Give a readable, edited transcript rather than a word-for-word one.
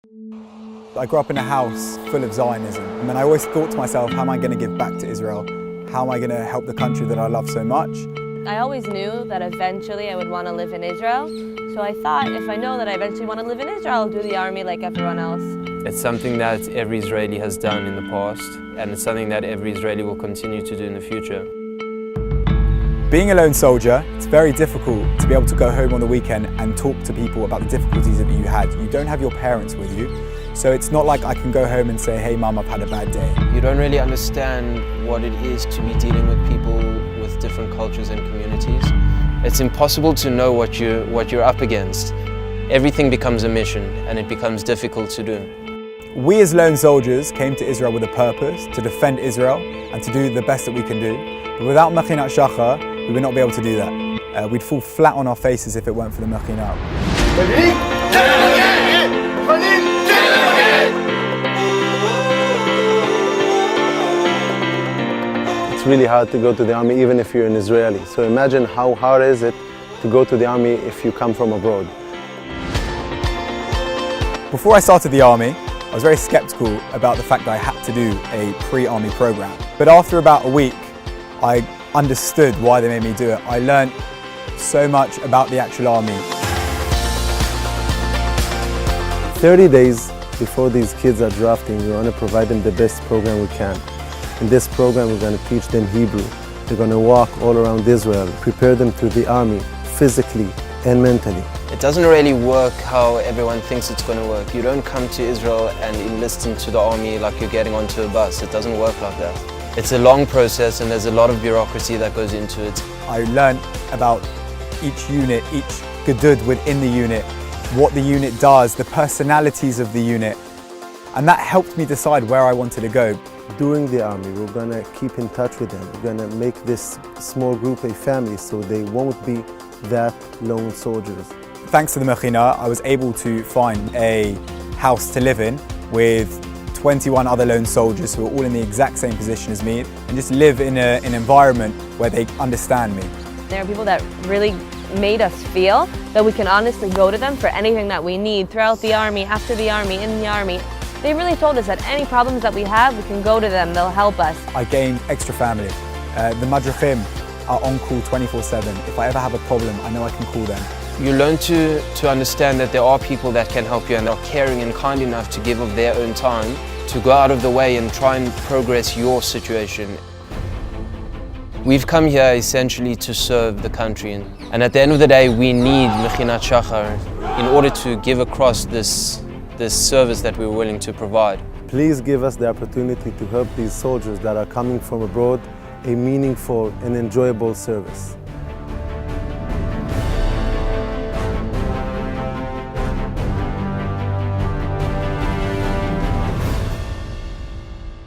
I grew up in a house full of Zionism, and I always thought to myself, how am I going to give back to Israel? How am I going to help the country that I love so much? I always knew that eventually I would want to live in Israel, so I thought if I know that I eventually want to live in Israel, I'll do the army like everyone else. It's something that every Israeli has done in the past, and it's something that every Israeli will continue to do in the future. Being a lone soldier, it's very difficult to be able to go home on the weekend and talk to people about the difficulties that you had. You don't have your parents with you, so it's not like I can go home and say, hey mum, I've had a bad day. You don't really understand what it is to be dealing with people with different cultures and communities. It's impossible to know what you're up against. Everything becomes a mission, and it becomes difficult to do. We as lone soldiers came to Israel with a purpose, to defend Israel and to do the best that we can do. But without מכינת Shachar, we would not be able to do that. We'd fall flat on our faces if it weren't for the מכינת. It's really hard to go to the army even if you're an Israeli. So imagine how hard is it to go to the army if you come from abroad. Before I started the army, I was very skeptical about the fact that I had to do a pre-army program. But after about a week, I understood why they made me do it. I learned so much about the actual army. 30 days before these kids are drafting, we want to provide them the best program we can. In this program, we're going to teach them Hebrew. They're going to walk all around Israel, prepare them to the army, physically and mentally. It doesn't really work how everyone thinks it's going to work. You don't come to Israel and enlist into the army like you're getting onto a bus. It doesn't work like that. It's a long process and there's a lot of bureaucracy that goes into it. I learned about each unit, each gedud within the unit, what the unit does, the personalities of the unit, and that helped me decide where I wanted to go. During the army, we're going to keep in touch with them. We're going to make this small group a family so they won't be that lone soldiers. Thanks to the מכינת, I was able to find a house to live in with 21 other lone soldiers who are all in the exact same position as me and just live in an environment where they understand me. There are people that really made us feel that we can honestly go to them for anything that we need throughout the army, after the army, in the army. They really told us that any problems that we have, we can go to them, they'll help us. I gained extra family. The Madrachim are on call 24/7. If I ever have a problem, I know I can call them. You learn to understand that there are people that can help you and are caring and kind enough to give of their own time to go out of the way and try and progress your situation. We've come here essentially to serve the country, and at the end of the day we need מכינת Shachar in order to give across this service that we're willing to provide. Please give us the opportunity to help these soldiers that are coming from abroad a meaningful and enjoyable service.